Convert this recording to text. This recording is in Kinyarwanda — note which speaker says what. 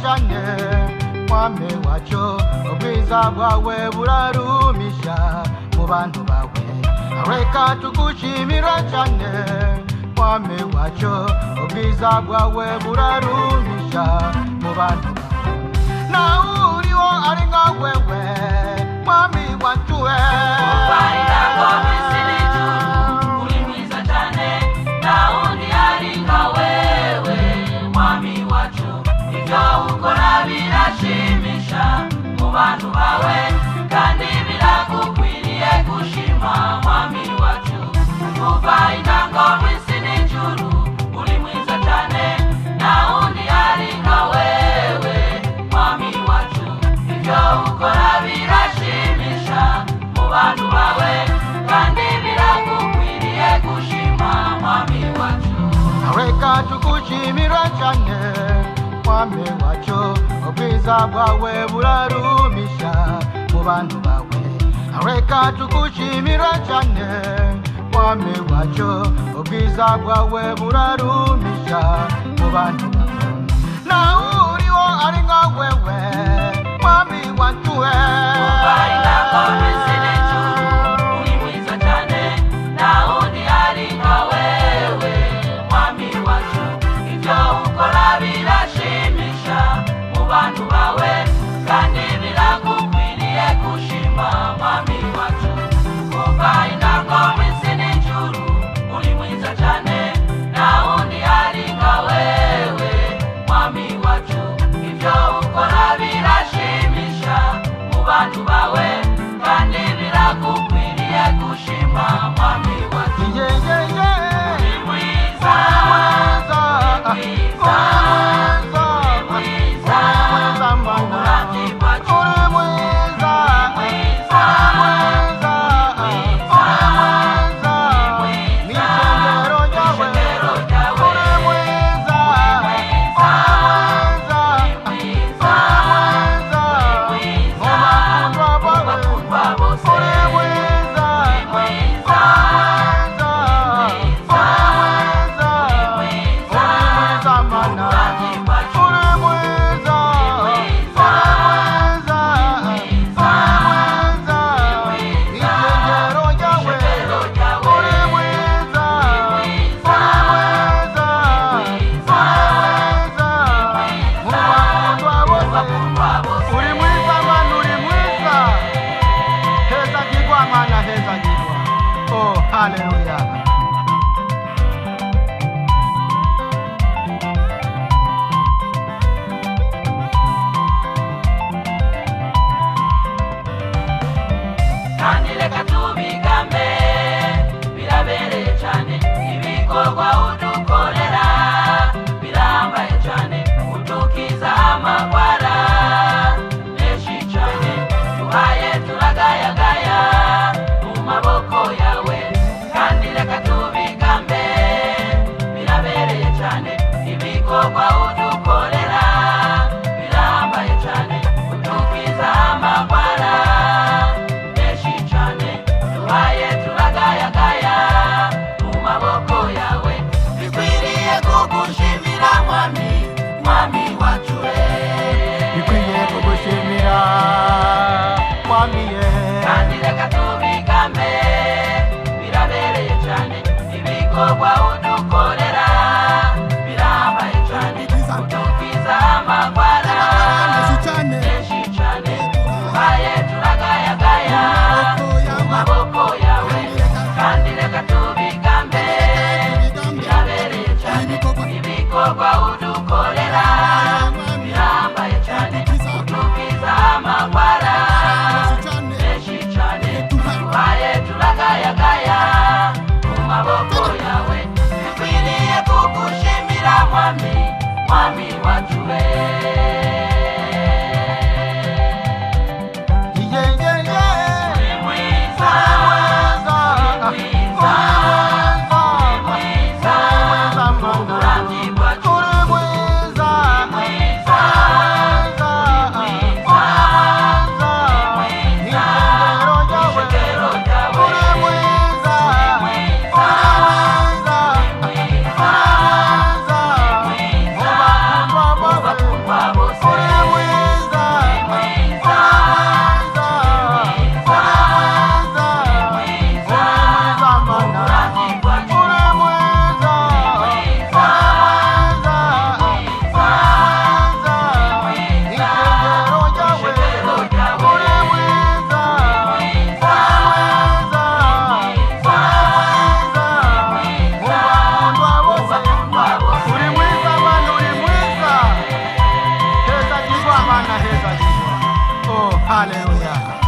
Speaker 1: cyane mwami wacu ubwiza bwawe burarumisha mu bantu bawe reka tugushimira cyane mwami wacu ubwiza bwawe burarumisha mu bantu bawe nawe uriho ari nka wewe mwami wacu
Speaker 2: bantu bawe kandi biragukwiriye gushima mwami wacu kuva intango mw'isi n'ijuru uri mwiza cyane nta wundi ari nka wewe mwami wacu ibyo ukora birashimisha mu bantu bawe kandi biragukwiriye gushima mwami wacu
Speaker 1: reka tugushimira cyane mwami wacu ubwiza bwawe burarumisha mu bantu bawe reka tugushimira cyane mwami wacu ubwiza bwawe burarumisha mu bantu bawe nawe uriho ari nka wewe mwami wacu
Speaker 2: bantu bawe kandi biragukwiriye gushima mwami wacu kuva intango mw'isi n'ijuru uri mwiza cyane nta wundi ari nka wewe mwami wacu ibyo ukora birashimisha mu bantu bawe kandi biragukwiriye gushima mwami wacu uri mwiza
Speaker 1: Hallelujah.
Speaker 2: kandi reka tubigambe birabereye cyane ibikorwa udukorera birambaye cyane udukiza amagwara menshi cyane tuhaye turagayagaya mu maboko yawe kandi reka tubigambe birabereye cyane ibikorwa udukorera birambaye cyane udukiza amagwara menshi cyane tuhaye turagayagaya mu maboko yawe bikwiriye kugushimira mwami wacu
Speaker 1: Bikwiye kugushimira mwami
Speaker 2: kandi reka tubigambe birabereye cyane ibikorwa udukorera birambaye cyane udukiza amagwara menshi cyane tuhaye turagayagaya mu maboko yawe kandi reka tubigambe birabereye cyane ibikorwa udukorera birambaye cyane udukiza amagwara menshi cyane tuhaye turagayagaya mu maboko yawe bikwiriye kugushimira mwami wacu Vamos
Speaker 1: Oh, hallelujah.